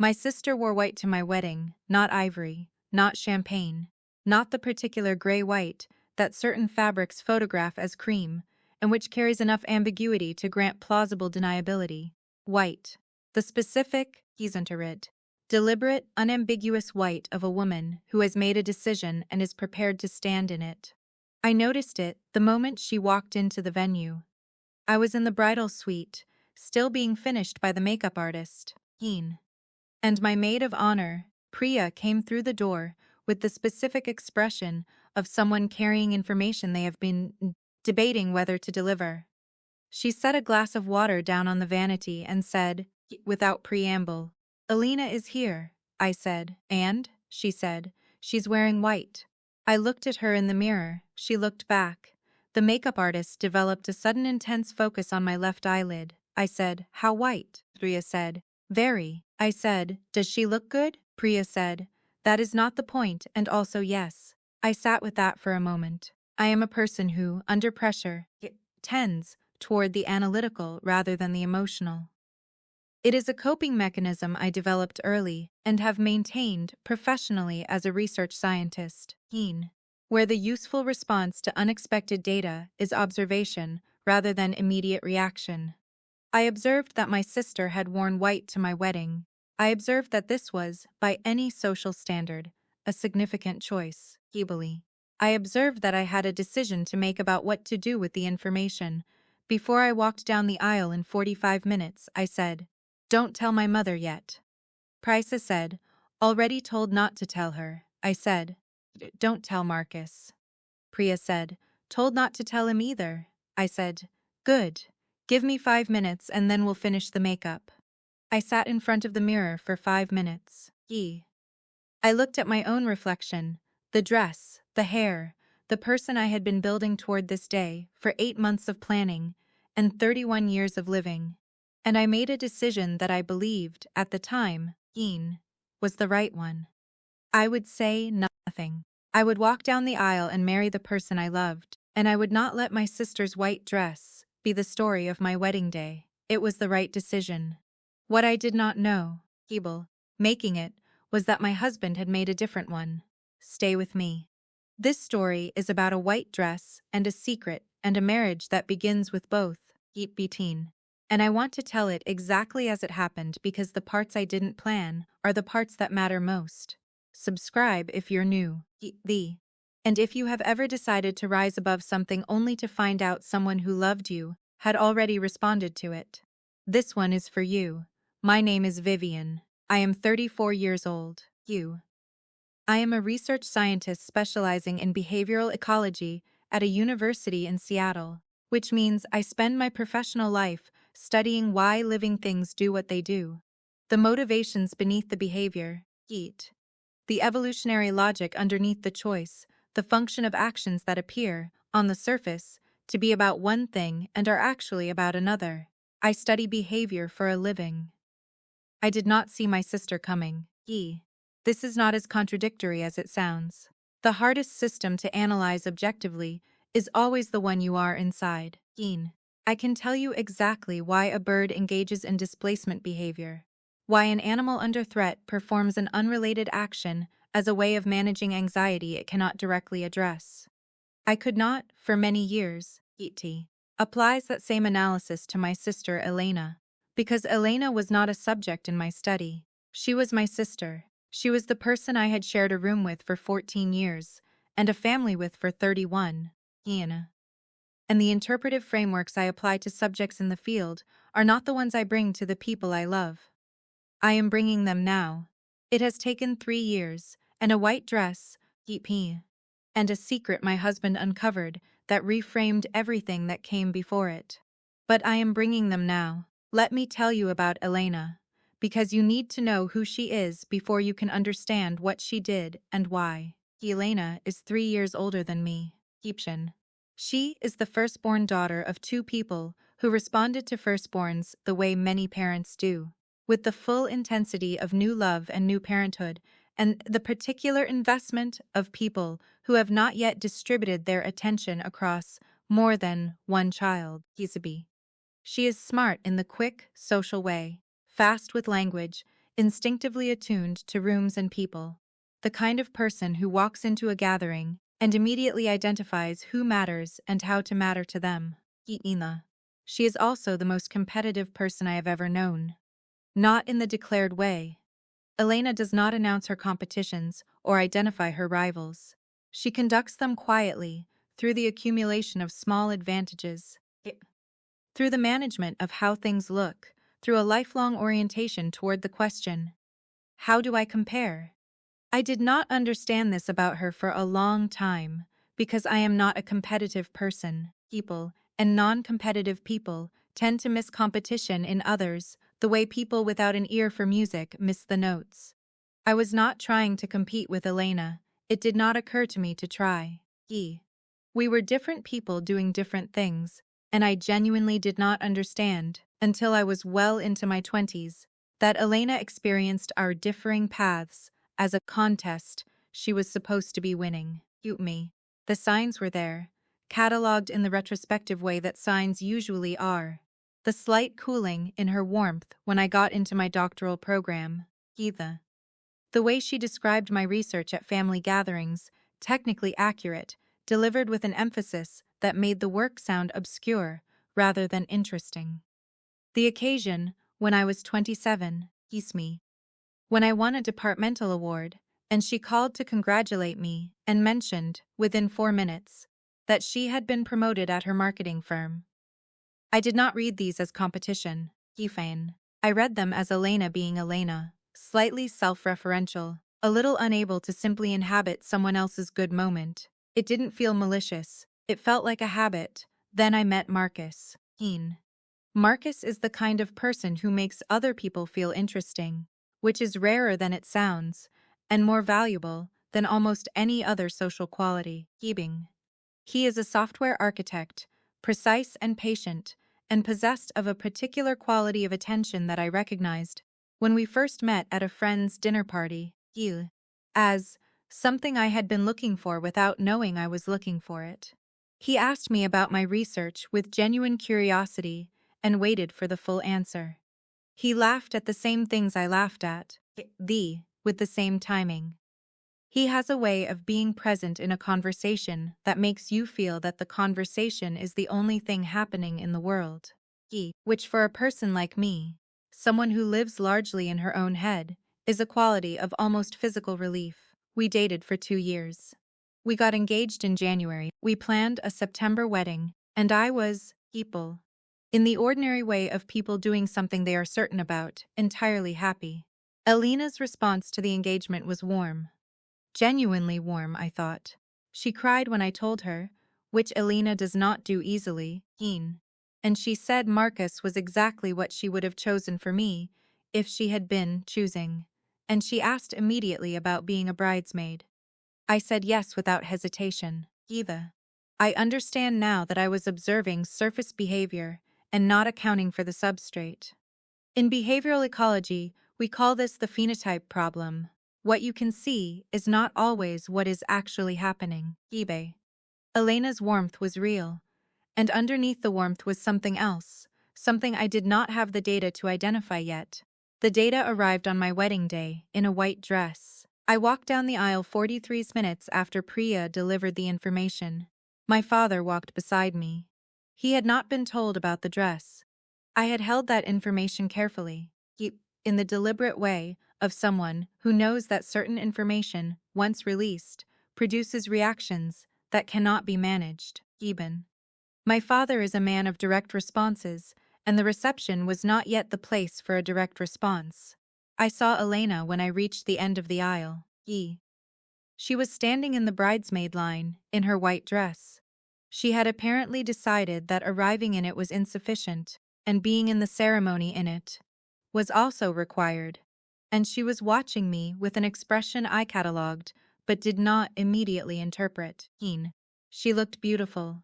My sister wore white to my wedding, not ivory, not champagne, not the particular gray-white that certain fabrics photograph as cream, and which carries enough ambiguity to grant plausible deniability. White. The specific, deliberate, unambiguous white of a woman who has made a decision and is prepared to stand in it. I noticed it the moment she walked into the venue. I was in the bridal suite, still being finished by the makeup artist, and my maid of honor, Priya, came through the door with the specific expression of someone carrying information they have been debating whether to deliver. She set a glass of water down on the vanity and said, without preamble, "Alina is here," I said. "And?" she said. "She's wearing white." I looked at her in the mirror. She looked back. The makeup artist developed a sudden intense focus on my left eyelid. I said, "How white?" Priya said. "Very." I said, "Does she look good?" Priya said, "That is not the point, and also yes." I sat with that for a moment. I am a person who, under pressure, tends toward the analytical rather than the emotional. It is a coping mechanism I developed early and have maintained professionally as a research scientist, where the useful response to unexpected data is observation rather than immediate reaction. I observed that my sister had worn white to my wedding. I observed that this was, by any social standard, a significant choice. I observed that I had a decision to make about what to do with the information. Before I walked down the aisle in 45 minutes, I said, "Don't tell my mother yet." Price said, "Already told not to tell her." I said, "Don't tell Marcus." Priya said, "Told not to tell him either." I said, "Good. Give me 5 minutes and then we'll finish the makeup." I sat in front of the mirror for 5 minutes. I looked at my own reflection, the dress, the hair, the person I had been building toward this day for 8 months of planning and 31 years of living. And I made a decision that I believed, at the time, was the right one. I would say nothing. I would walk down the aisle and marry the person I loved, and I would not let my sister's white dress be the story of my wedding day. It was the right decision. What I did not know, making it, was that my husband had made a different one. Stay with me. This story is about a white dress and a secret and a marriage that begins with both, and I want to tell it exactly as it happened because the parts I didn't plan are the parts that matter most. Subscribe if you're new. And if you have ever decided to rise above something only to find out someone who loved you had already responded to it. This one is for you. My name is Vivian. I am 34 years old. I am a research scientist specializing in behavioral ecology at a university in Seattle, which means I spend my professional life studying why living things do what they do, the motivations beneath the behavior, the evolutionary logic underneath the choice, the function of actions that appear, on the surface, to be about one thing and are actually about another. I study behavior for a living. I did not see my sister coming. This is not as contradictory as it sounds. The hardest system to analyze objectively is always the one you are inside. I can tell you exactly why a bird engages in displacement behavior, why an animal under threat performs an unrelated action as a way of managing anxiety it cannot directly address. I could not, for many years, applies that same analysis to my sister Elena, because Elena was not a subject in my study. She was my sister. She was the person I had shared a room with for 14 years, and a family with for 31. And the interpretive frameworks I apply to subjects in the field are not the ones I bring to the people I love. I am bringing them now. It has taken 3 years, and a white dress, and a secret my husband uncovered that reframed everything that came before it. But I am bringing them now. Let me tell you about Elena, because you need to know who she is before you can understand what she did and why. Elena is 3 years older than me. She is the firstborn daughter of 2 people who responded to firstborns the way many parents do, with the full intensity of new love and new parenthood, and the particular investment of people who have not yet distributed their attention across more than one child. She is smart in the quick, social way, fast with language, instinctively attuned to rooms and people. The kind of person who walks into a gathering and immediately identifies who matters and how to matter to them. Ina. She is also the most competitive person I have ever known. Not in the declared way. Elena does not announce her competitions or identify her rivals. She conducts them quietly, through the accumulation of small advantages, through the management of how things look, through a lifelong orientation toward the question, how do I compare? I did not understand this about her for a long time, because I am not a competitive person. People, and non-competitive people, tend to miss competition in others, the way people without an ear for music miss the notes. I was not trying to compete with Elena. It did not occur to me to try. We were different people doing different things, and I genuinely did not understand, until I was well into my 20s, that Elena experienced our differing paths as a contest she was supposed to be winning. Me. The signs were there, catalogued in the retrospective way that signs usually are. The slight cooling in her warmth when I got into my doctoral program. The way she described my research at family gatherings, technically accurate, delivered with an emphasis that made the work sound obscure rather than interesting. The occasion, when I was 27, me. When I won a departmental award, and she called to congratulate me and mentioned, within 4 minutes, that she had been promoted at her marketing firm. I did not read these as competition, Gifane. I read them as Elena being Elena, slightly self-referential, a little unable to simply inhabit someone else's good moment. It didn't feel malicious, it felt like a habit. Then I met Marcus. Marcus is the kind of person who makes other people feel interesting, which is rarer than it sounds, and more valuable than almost any other social quality. He is a software architect, precise and patient, and possessed of a particular quality of attention that I recognized when we first met at a friend's dinner party, as something I had been looking for without knowing I was looking for it. He asked me about my research with genuine curiosity and waited for the full answer. He laughed at the same things I laughed at, with the same timing. He has a way of being present in a conversation that makes you feel that the conversation is the only thing happening in the world. Which for a person like me, someone who lives largely in her own head, is a quality of almost physical relief. We dated for 2 years. We got engaged in January. We planned a September wedding, and I was, in the ordinary way of people doing something they are certain about, entirely happy. Elena's response to the engagement was warm. Genuinely warm, I thought. She cried when I told her, which Elena does not do easily, and she said Marcus was exactly what she would have chosen for me if she had been choosing, and she asked immediately about being a bridesmaid. I said yes without hesitation. I understand now that I was observing surface behavior and not accounting for the substrate. In behavioral ecology, we call this the phenotype problem. What you can see is not always what is actually happening. Elena's warmth was real, and underneath the warmth was something else, something I did not have the data to identify yet. The data arrived on my wedding day, in a white dress. I walked down the aisle 43 minutes after Priya delivered the information. My father walked beside me. He had not been told about the dress. I had held that information carefully, in the deliberate way of someone who knows that certain information, once released, produces reactions that cannot be managed. My father is a man of direct responses, and the reception was not yet the place for a direct response. I saw Elena when I reached the end of the aisle. She was standing in the bridesmaid line, in her white dress. She had apparently decided that arriving in it was insufficient, and being in the ceremony in it was also required. And she was watching me with an expression I catalogued, but did not immediately interpret. She looked beautiful.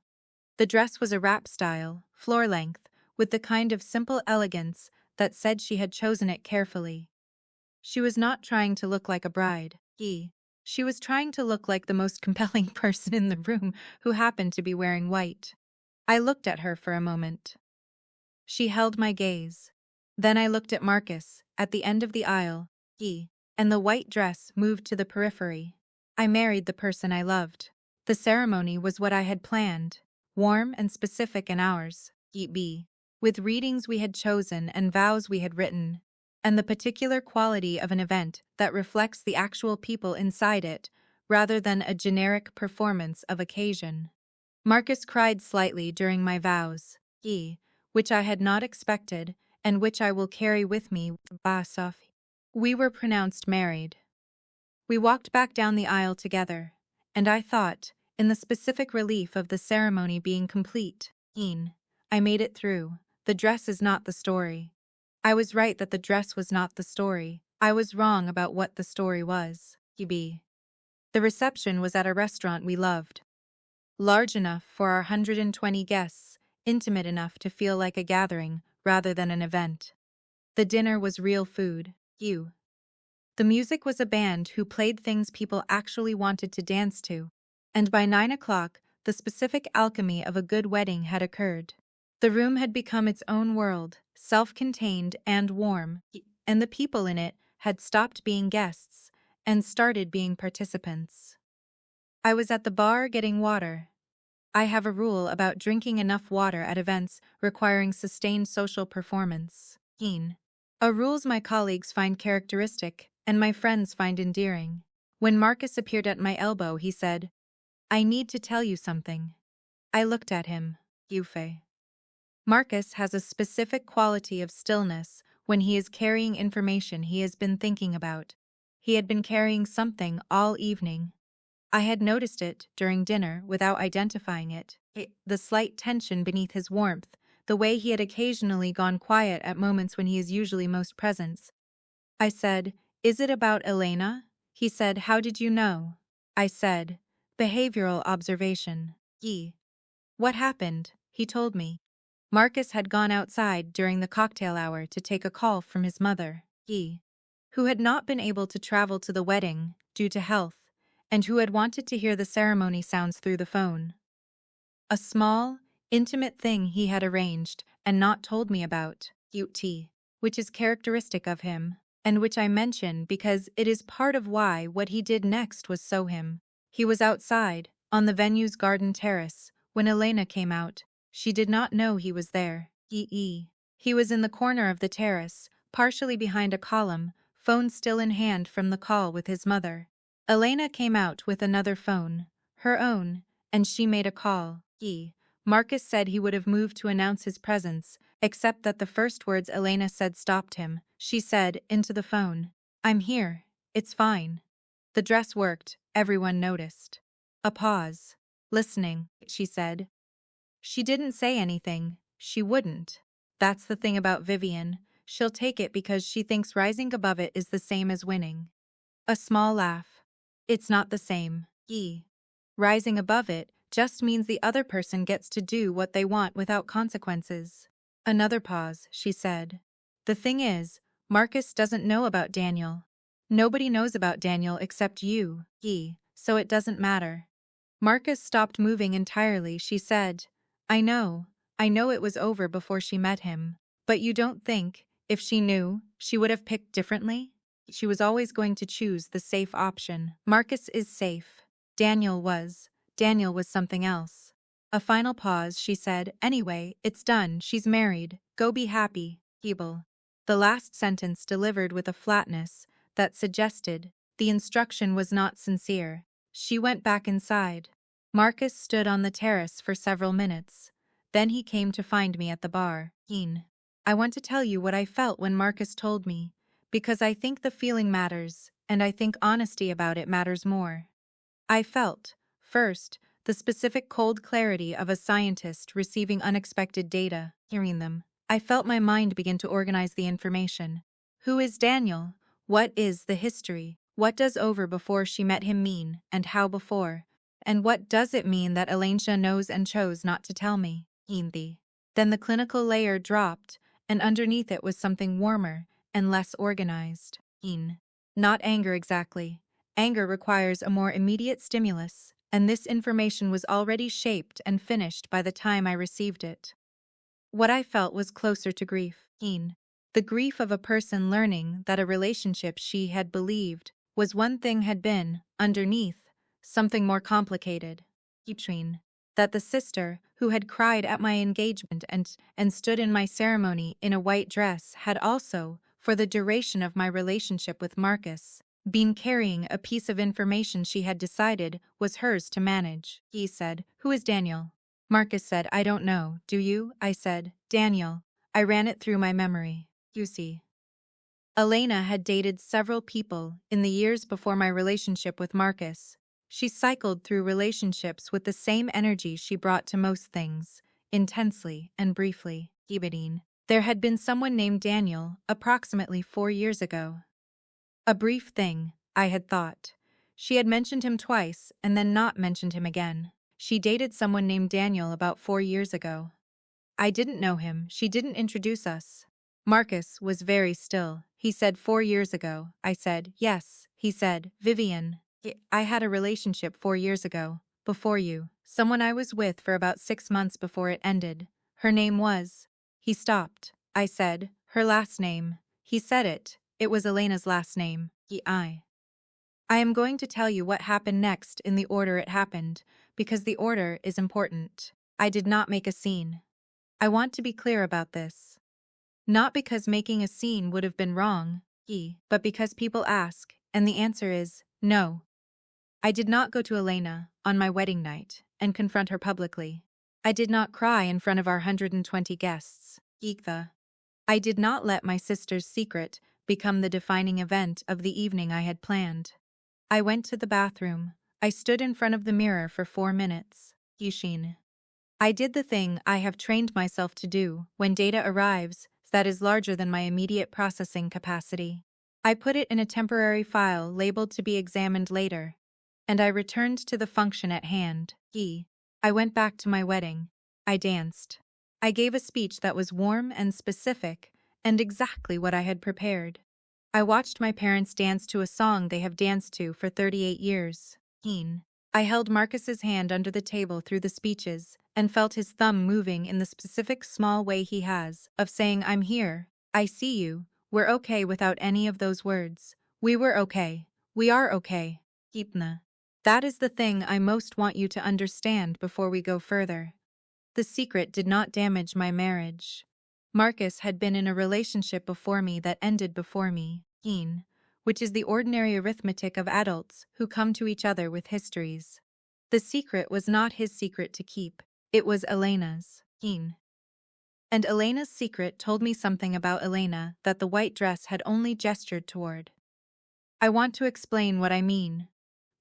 The dress was a wrap style, floor length, with the kind of simple elegance that said she had chosen it carefully. She was not trying to look like a bride. She was trying to look like the most compelling person in the room who happened to be wearing white. I looked at her for a moment. She held my gaze. Then I looked at Marcus, at the end of the aisle, and the white dress moved to the periphery. I married the person I loved. The ceremony was what I had planned, warm and specific in ours, with readings we had chosen and vows we had written, and the particular quality of an event that reflects the actual people inside it, rather than a generic performance of occasion. Marcus cried slightly during my vows, which I had not expected, and which I will carry with me. We were pronounced married. We walked back down the aisle together, and I thought, in the specific relief of the ceremony being complete, I made it through. The dress is not the story. I was right that the dress was not the story. I was wrong about what the story was. The reception was at a restaurant we loved. Large enough for our 120 guests, intimate enough to feel like a gathering rather than an event. The dinner was real food. The music was a band who played things people actually wanted to dance to, and by 9 o'clock, the specific alchemy of a good wedding had occurred. The room had become its own world, self-contained and warm, and the people in it had stopped being guests and started being participants. I was at the bar getting water. I have a rule about drinking enough water at events requiring sustained social performance. A rules my colleagues find characteristic and my friends find endearing. When Marcus appeared at my elbow, he said, "I need to tell you something." I looked at him. Yufe. Marcus has a specific quality of stillness when he is carrying information he has been thinking about. He had been carrying something all evening. I had noticed it during dinner without identifying it, the slight tension beneath his warmth, the way he had occasionally gone quiet at moments when he is usually most present. I said, "Is it about Elena?" He said, "How did you know?" I said, "Behavioral observation." What happened? He told me. Marcus had gone outside during the cocktail hour to take a call from his mother, who had not been able to travel to the wedding due to health, and who had wanted to hear the ceremony sounds through the phone. A small, intimate thing he had arranged and not told me about, which is characteristic of him, and which I mention because it is part of why what he did next was so him. He was outside, on the venue's garden terrace, when Elena came out. She did not know he was there. He was in the corner of the terrace, partially behind a column, phone still in hand from the call with his mother. Elena came out with another phone, her own, and she made a call. Marcus said he would have moved to announce his presence, except that the first words Elena said stopped him. She said, into the phone, "I'm here. It's fine." The dress worked, everyone noticed. A pause. "Listening," she said. She didn't say anything. She wouldn't. That's the thing about Vivian. She'll take it because she thinks rising above it is the same as winning. A small laugh. It's not the same. Rising above it just means the other person gets to do what they want without consequences. Another pause, she said. The thing is, Marcus doesn't know about Daniel. Nobody knows about Daniel except you, so it doesn't matter. Marcus stopped moving entirely, she said. I know it was over before she met him. But you don't think, if she knew, she would have picked differently? She was always going to choose the safe option. Marcus is safe. Daniel was something else. A final pause, she said, "Anyway, it's done, she's married. Go be happy, Hebel." The last sentence delivered with a flatness that suggested the instruction was not sincere. She went back inside. Marcus stood on the terrace for several minutes. Then he came to find me at the bar. I want to tell you what I felt when Marcus told me, because I think the feeling matters, and I think honesty about it matters more. I felt, first, the specific cold clarity of a scientist receiving unexpected data, hearing them. I felt my mind begin to organize the information. Who is Daniel? What is the history? What does over before she met him mean, and how before? And what does it mean that Elena knows and chose not to tell me? Then the clinical layer dropped, and underneath it was something warmer and less organized. Not anger exactly. Anger requires a more immediate stimulus, and this information was already shaped and finished by the time I received it. What I felt was closer to grief. The grief of a person learning that a relationship she had believed was one thing had been, underneath, something more complicated. Between that the sister, who had cried at my engagement and stood in my ceremony in a white dress, had also, for the duration of my relationship with Marcus, been carrying a piece of information she had decided was hers to manage. He said, "Who is Daniel?" Marcus said, "I don't know, do you?" I said, "Daniel." I ran it through my memory. You see. Elena had dated several people in the years before my relationship with Marcus. She cycled through relationships with the same energy she brought to most things, intensely and briefly. Ibidine. There had been someone named Daniel approximately 4 years ago. A brief thing, I had thought. She had mentioned him twice and then not mentioned him again. She dated someone named Daniel about 4 years ago. I didn't know him, she didn't introduce us. Marcus was very still. He said 4 years ago. I said, yes. He said, Vivian, I had a relationship 4 years ago, before you. Someone I was with for about 6 months before it ended. Her name was. He stopped. I said, her last name. He said it. It was Elena's last name. I am going to tell you what happened next in the order it happened, because the order is important. I did not make a scene. I want to be clear about this. Not because making a scene would have been wrong, but because people ask, and the answer is no. I did not go to Elena on my wedding night and confront her publicly. I did not cry in front of our 120 guests. I did not let my sister's secret become the defining event of the evening I had planned. I went to the bathroom. I stood in front of the mirror for 4 minutes. Yushin. I did the thing I have trained myself to do when data arrives that is larger than my immediate processing capacity. I put it in a temporary file labeled to be examined later, and I returned to the function at hand. I went back to my wedding. I danced. I gave a speech that was warm and specific, and exactly what I had prepared. I watched my parents dance to a song they have danced to for 38 years. I held Marcus's hand under the table through the speeches and felt his thumb moving in the specific small way he has of saying, I'm here, I see you, we're okay, without any of those words. We were okay. We are okay. Hypna. That is the thing I most want you to understand before we go further. The secret did not damage my marriage. Marcus had been in a relationship before me that ended before me, which is the ordinary arithmetic of adults who come to each other with histories. The secret was not his secret to keep, it was Elena's. And Elena's secret told me something about Elena that the white dress had only gestured toward. I want to explain what I mean,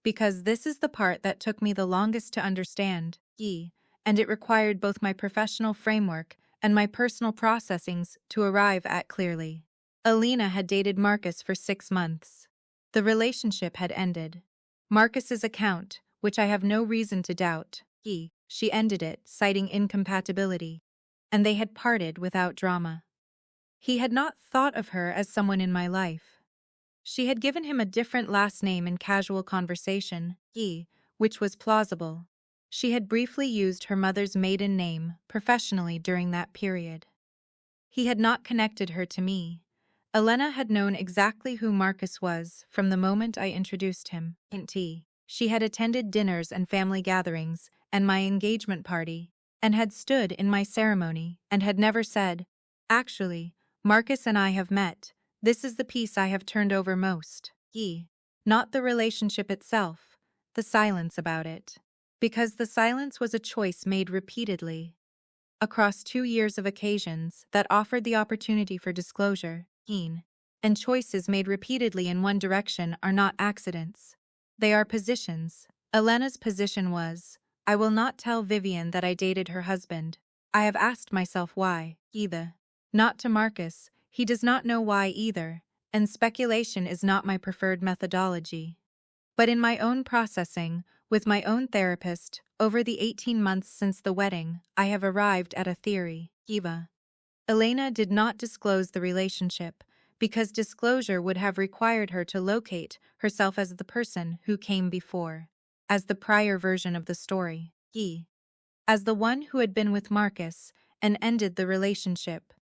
because this is the part that took me the longest to understand, and it required both my professional framework and my personal processings to arrive at clearly. Elena had dated Marcus for 6 months. The relationship had ended. Marcus's account, which I have no reason to doubt, she ended it, citing incompatibility, and they had parted without drama. He had not thought of her as someone in my life. She had given him a different last name in casual conversation, which was plausible. She had briefly used her mother's maiden name professionally during that period. He had not connected her to me. Elena had known exactly who Marcus was from the moment I introduced him. She had attended dinners and family gatherings and my engagement party, and had stood in my ceremony and had never said, actually, Marcus and I have met. This is the piece I have turned over most. Not the relationship itself, the silence about it. Because the silence was a choice made repeatedly. Across 2 years of occasions that offered the opportunity for disclosure, and choices made repeatedly in one direction are not accidents. They are positions. Elena's position was, I will not tell Vivian that I dated her husband. I have asked myself why, either. Not to Marcus, he does not know why either, and speculation is not my preferred methodology. But in my own processing, with my own therapist, over the 18 months since the wedding, I have arrived at a theory. Elena did not disclose the relationship, because disclosure would have required her to locate herself as the person who came before, as the prior version of the story, as the one who had been with Marcus and ended the relationship.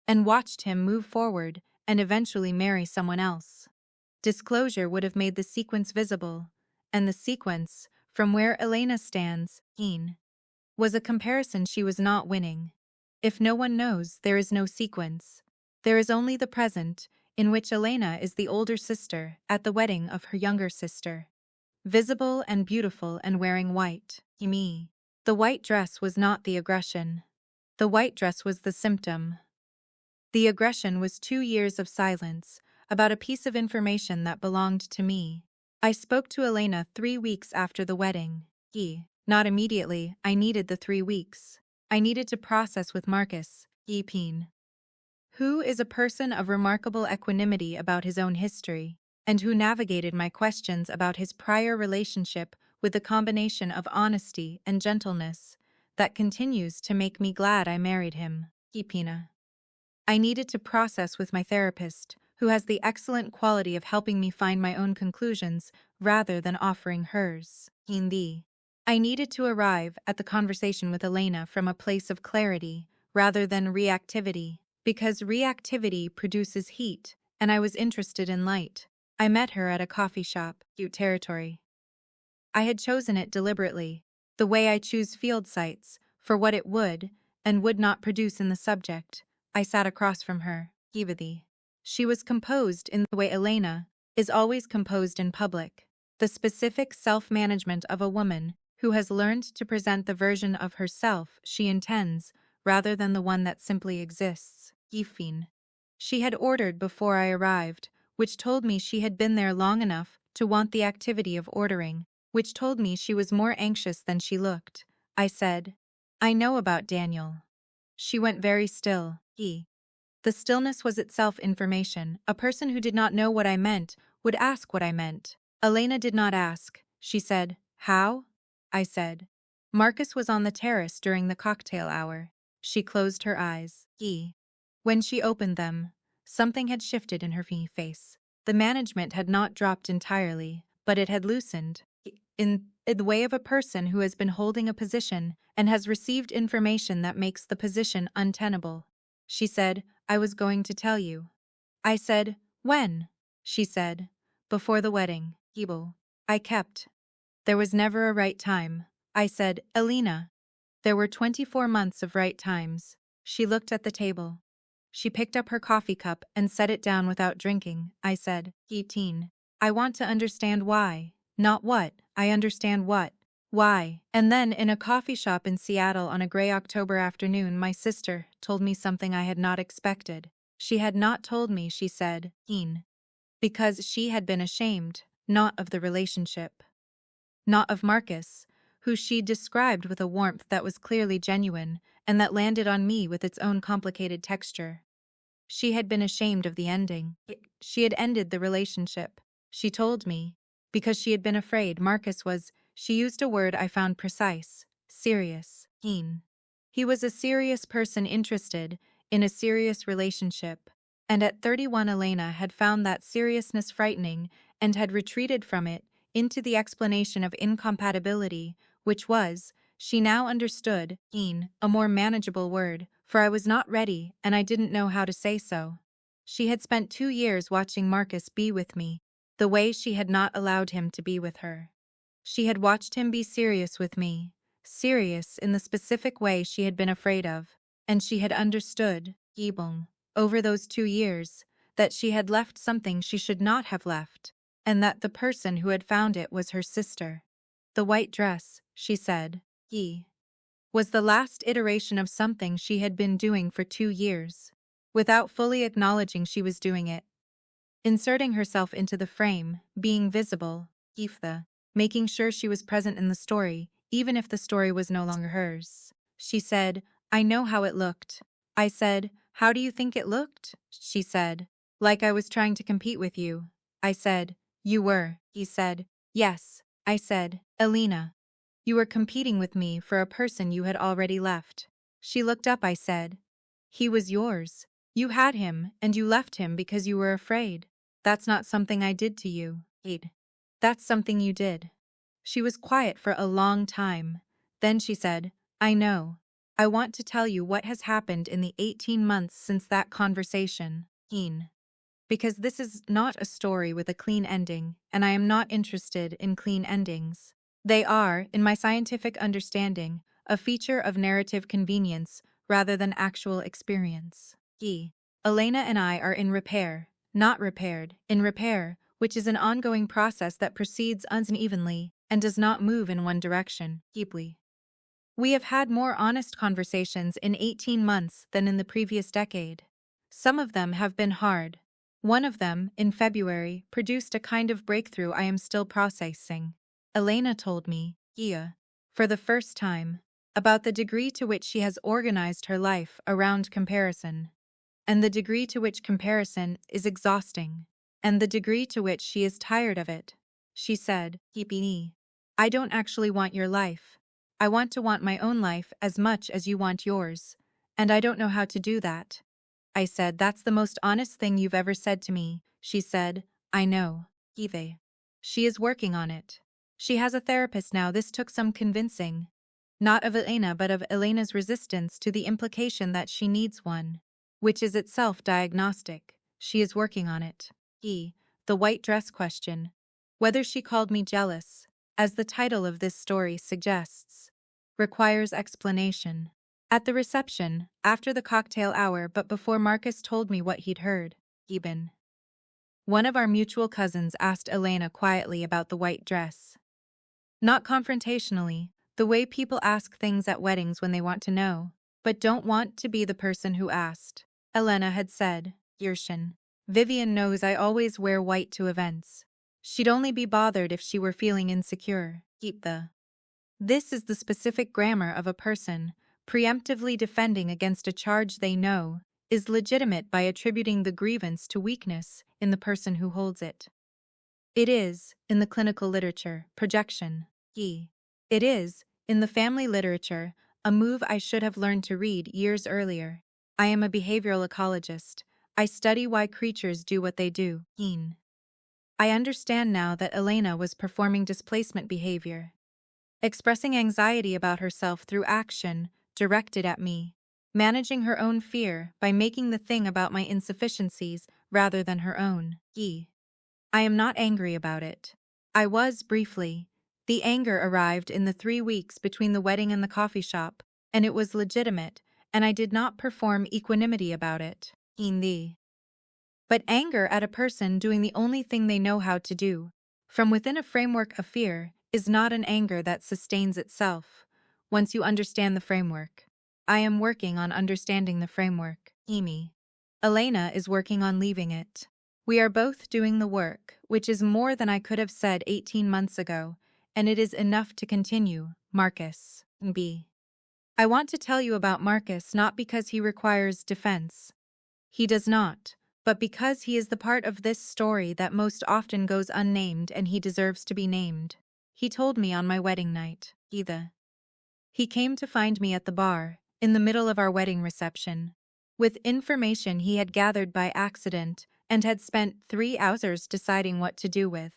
and watched him move forward and eventually marry someone else. Disclosure would have made the sequence visible, and the sequence, from where Elena stands, was a comparison she was not winning. If no one knows, there is no sequence. There is only the present, in which Elena is the older sister at the wedding of her younger sister. Visible and beautiful and wearing white. Me. The white dress was not the aggression. The white dress was the symptom. The aggression was 2 years of silence about a piece of information that belonged to me. I spoke to Elena 3 weeks after the wedding. Not immediately, I needed the 3 weeks. I needed to process with Marcus, who is a person of remarkable equanimity about his own history, and who navigated my questions about his prior relationship with a combination of honesty and gentleness that continues to make me glad I married him. I needed to process with my therapist, who has the excellent quality of helping me find my own conclusions rather than offering hers. I needed to arrive at the conversation with Elena from a place of clarity rather than reactivity, because reactivity produces heat, and I was interested in light. I met her at a coffee shop, cute territory. I had chosen it deliberately, the way I choose field sites, for what it would and would not produce in the subject. I sat across from her, Evie. She was composed in the way Elena is always composed in public, the specific self-management of a woman who has learned to present the version of herself she intends rather than the one that simply exists. She had ordered before I arrived, which told me she had been there long enough to want the activity of ordering, which told me she was more anxious than she looked. I said, "I know about Daniel." She went very still. The stillness was itself information. A person who did not know what I meant would ask what I meant. Elena did not ask. She said, "How?" I said, "Marcus was on the terrace during the cocktail hour." She closed her eyes. When she opened them, something had shifted in her face. The management had not dropped entirely, but it had loosened. In the way of a person who has been holding a position and has received information that makes the position untenable. She said, "I was going to tell you." I said, "When?" She said, "Before the wedding, Ibo." I kept. There was never a right time. I said, "Elena." There were 24 months of right times. She looked at the table. She picked up her coffee cup and set it down without drinking. I said, 18. I want to understand why. Not what. I understand what. Why? And then in a coffee shop in Seattle on a gray October afternoon, my sister told me something I had not expected. She had not told me, she said, because she had been ashamed, not of the relationship. Not of Marcus, who she described with a warmth that was clearly genuine and that landed on me with its own complicated texture. She had been ashamed of the ending. She had ended the relationship. She told me, because she had been afraid Marcus was, she used a word I found precise, serious, keen. He was a serious person interested in a serious relationship, and at 31 Elena had found that seriousness frightening and had retreated from it into the explanation of incompatibility, which was, she now understood, a more manageable word, for I was not ready and I didn't know how to say so. She had spent 2 years watching Marcus be with me, the way she had not allowed him to be with her. She had watched him be serious with me, serious in the specific way she had been afraid of, and she had understood, over those 2 years, that she had left something she should not have left, and that the person who had found it was her sister. The white dress, she said, was the last iteration of something she had been doing for 2 years, without fully acknowledging she was doing it. Inserting herself into the frame, being visible, making sure she was present in the story, even if the story was no longer hers. She said, "I know how it looked." I said, "How do you think it looked?" She said, "Like I was trying to compete with you." I said, "You were." He said, "Yes." I said, "Elena, you were competing with me for a person you had already left." She looked up. I said, "He was yours. You had him, and you left him because you were afraid. That's not something I did to you, Aid. That's something you did." She was quiet for a long time. Then she said, "I know." I want to tell you what has happened in the 18 months since that conversation. Because this is not a story with a clean ending, and I am not interested in clean endings. They are, in my scientific understanding, a feature of narrative convenience rather than actual experience. Elena and I are in repair, not repaired, in repair, which is an ongoing process that proceeds unevenly and does not move in one direction, deeply. We have had more honest conversations in 18 months than in the previous decade. Some of them have been hard. One of them, in February, produced a kind of breakthrough I am still processing. Elena told me, for the first time, about the degree to which she has organized her life around comparison, and the degree to which comparison is exhausting, and the degree to which she is tired of it. She said, I don't actually want your life. I want my own life as much as you want yours, and I don't know how to do that. I said, that's the most honest thing you've ever said to me. She said, I know, Eve. She is working on it. She has a therapist now. This took some convincing. Not of Elena but of Elena's resistance to the implication that she needs one, which is itself diagnostic. She is working on it. The white dress question. Whether she called me jealous, as the title of this story suggests, requires explanation. At the reception, after the cocktail hour but before Marcus told me what he'd heard, one of our mutual cousins asked Elena quietly about the white dress. Not confrontationally, the way people ask things at weddings when they want to know, but don't want to be the person who asked. Elena had said, Yershin. Vivian knows I always wear white to events. She'd only be bothered if she were feeling insecure. This is the specific grammar of a person, preemptively defending against a charge they know is legitimate by attributing the grievance to weakness in the person who holds it. It is, in the clinical literature, projection. It is, in the family literature, a move I should have learned to read years earlier. I am a behavioral ecologist. I study why creatures do what they do. I understand now that Elena was performing displacement behavior, expressing anxiety about herself through action directed at me, managing her own fear by making the thing about my insufficiencies rather than her own. I am not angry about it. I was briefly. The anger arrived in the 3 weeks between the wedding and the coffee shop, and it was legitimate, and I did not perform equanimity about it. But anger at a person doing the only thing they know how to do, from within a framework of fear, is not an anger that sustains itself. Once you understand the framework. I am working on understanding the framework. Elena is working on leaving it. We are both doing the work, which is more than I could have said 18 months ago, and it is enough to continue. Marcus. I want to tell you about Marcus not because he requires defense. He does not, but because he is the part of this story that most often goes unnamed and he deserves to be named. He told me on my wedding night, He came to find me at the bar, in the middle of our wedding reception, with information he had gathered by accident and had spent 3 hours deciding what to do with.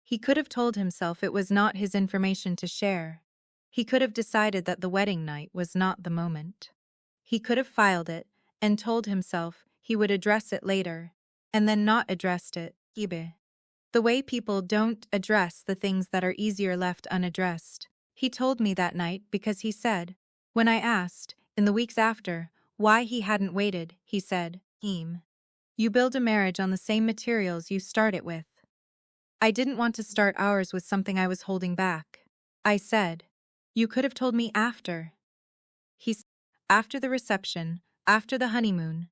He could have told himself it was not his information to share. He could have decided that the wedding night was not the moment. He could have filed it and told himself he would address it later, and then not addressed it. The way people don't address the things that are easier left unaddressed. He told me that night because he said, when I asked, in the weeks after, why he hadn't waited, he said, You build a marriage on the same materials you start it with. I didn't want to start ours with something I was holding back. I said, You could have told me after. He said, after the reception, after the honeymoon,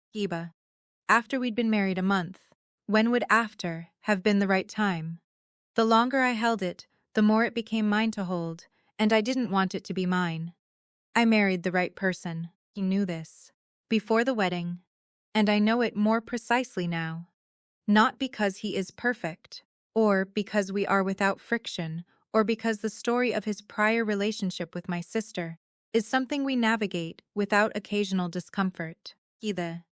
after we'd been married a month. When would after have been the right time? The longer I held it, the more it became mine to hold, and I didn't want it to be mine. I married the right person. He knew this. Before the wedding. And I know it more precisely now. Not because he is perfect, or because we are without friction, or because the story of his prior relationship with my sister is something we navigate without occasional discomfort, either.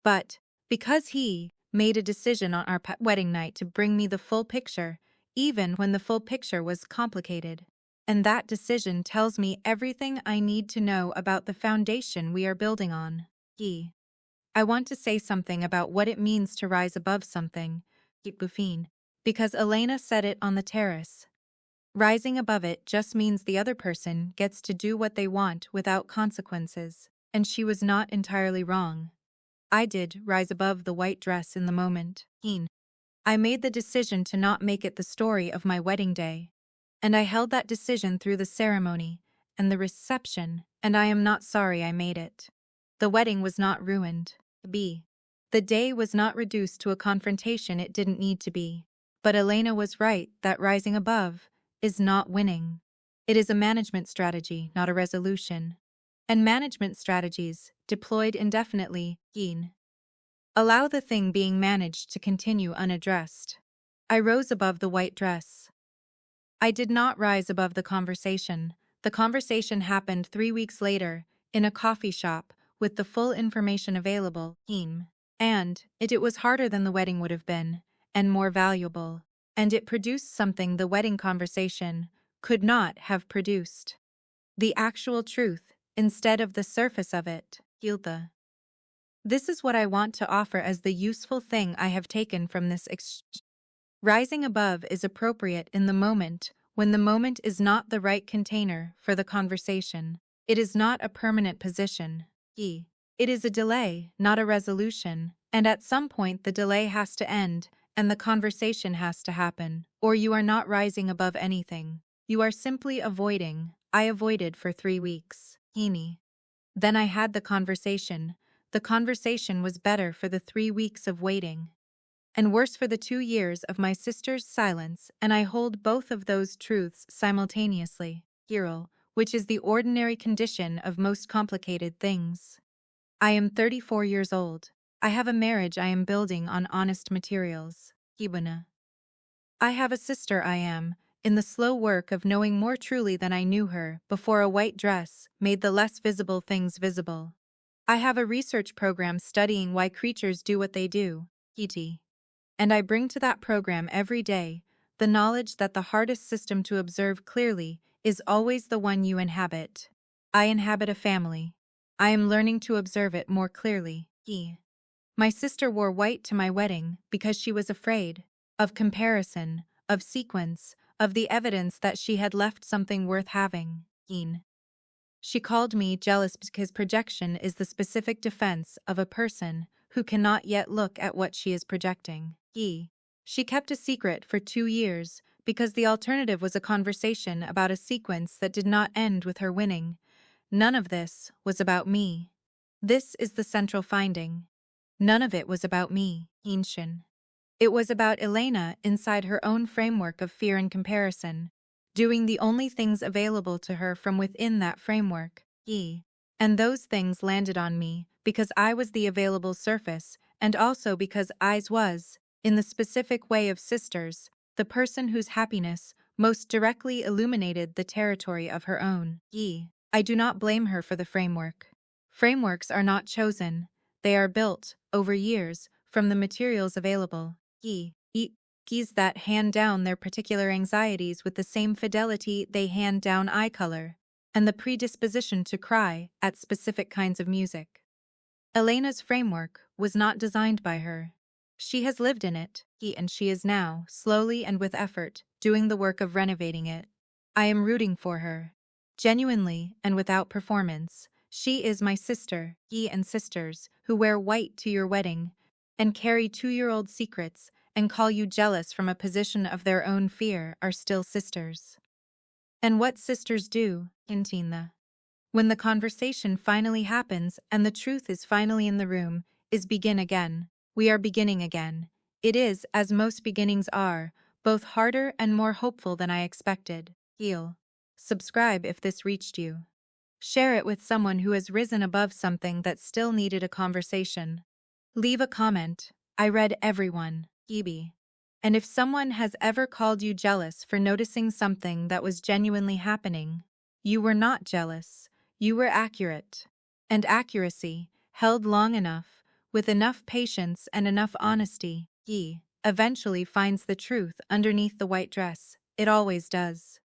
But because he made a decision on our wedding night to bring me the full picture, even when the full picture was complicated. And that decision tells me everything I need to know about the foundation we are building on. E. I want to say something about what it means to rise above something, Buffine, because Elena said it on the terrace. Rising above it just means the other person gets to do what they want without consequences, and she was not entirely wrong. I did rise above the white dress in the moment. I made the decision to not make it the story of my wedding day. And I held that decision through the ceremony and the reception, and I am not sorry I made it. The wedding was not ruined. B. The day was not reduced to a confrontation it didn't need to be. But Elena was right that rising above is not winning. It is a management strategy, not a resolution. And management strategies, deployed indefinitely, allow the thing being managed to continue unaddressed. I rose above the white dress. I did not rise above the conversation. The conversation happened 3 weeks later, in a coffee shop, with the full information available. And it was harder than the wedding would have been, and more valuable. And it produced something the wedding conversation could not have produced. The actual truth, instead of the surface of it. Hilda. This is what I want to offer as the useful thing I have taken from this exchange. Rising above is appropriate in the moment when the moment is not the right container for the conversation. It is not a permanent position. It is a delay, not a resolution, and at some point the delay has to end and the conversation has to happen, or you are not rising above anything. You are simply avoiding. I avoided for 3 weeks. Then I had the conversation. The conversation was better for the 3 weeks of waiting. And worse for the 2 years of my sister's silence, and I hold both of those truths simultaneously. Hero, which is the ordinary condition of most complicated things. I am 34 years old. I have a marriage I am building on honest materials. Hibana. I have a sister I am, in the slow work of knowing more truly than I knew her before a white dress made the less visible things visible. I have a research program studying why creatures do what they do. E.t. And I bring to that program every day the knowledge that the hardest system to observe clearly is always the one you inhabit. I inhabit a family. I am learning to observe it more clearly. My sister wore white to my wedding because she was afraid of comparison, of sequence, of the evidence that she had left something worth having. She called me jealous because projection is the specific defense of a person who cannot yet look at what she is projecting. She kept a secret for 2 years because the alternative was a conversation about a sequence that did not end with her winning. None of this was about me. This is the central finding. None of it was about me, Inshin. It was about Elena inside her own framework of fear and comparison, doing the only things available to her from within that framework. And those things landed on me because I was the available surface, and also because I was, in the specific way of sisters, the person whose happiness most directly illuminated the territory of her own. I do not blame her for the framework. Frameworks are not chosen. They are built, over years, from the materials available. Keys that hand down their particular anxieties with the same fidelity they hand down eye color, and the predisposition to cry at specific kinds of music. Elena's framework was not designed by her. She has lived in it, and she is now, slowly and with effort, doing the work of renovating it. I am rooting for her. Genuinely and without performance. She is my sister, and sisters, who wear white to your wedding, and carry 2-year-old secrets, and call you jealous from a position of their own fear, are still sisters. And what sisters do, Intina, when the conversation finally happens and the truth is finally in the room, is begin again. We are beginning again. It is, as most beginnings are, both harder and more hopeful than I expected. Heal. Subscribe if this reached you. Share it with someone who has risen above something that still needed a conversation. Leave a comment. I read everyone. Hebe. And if someone has ever called you jealous for noticing something that was genuinely happening, you were not jealous. You were accurate. And accuracy, held long enough, with enough patience and enough honesty, eventually finds the truth underneath the white dress. It always does.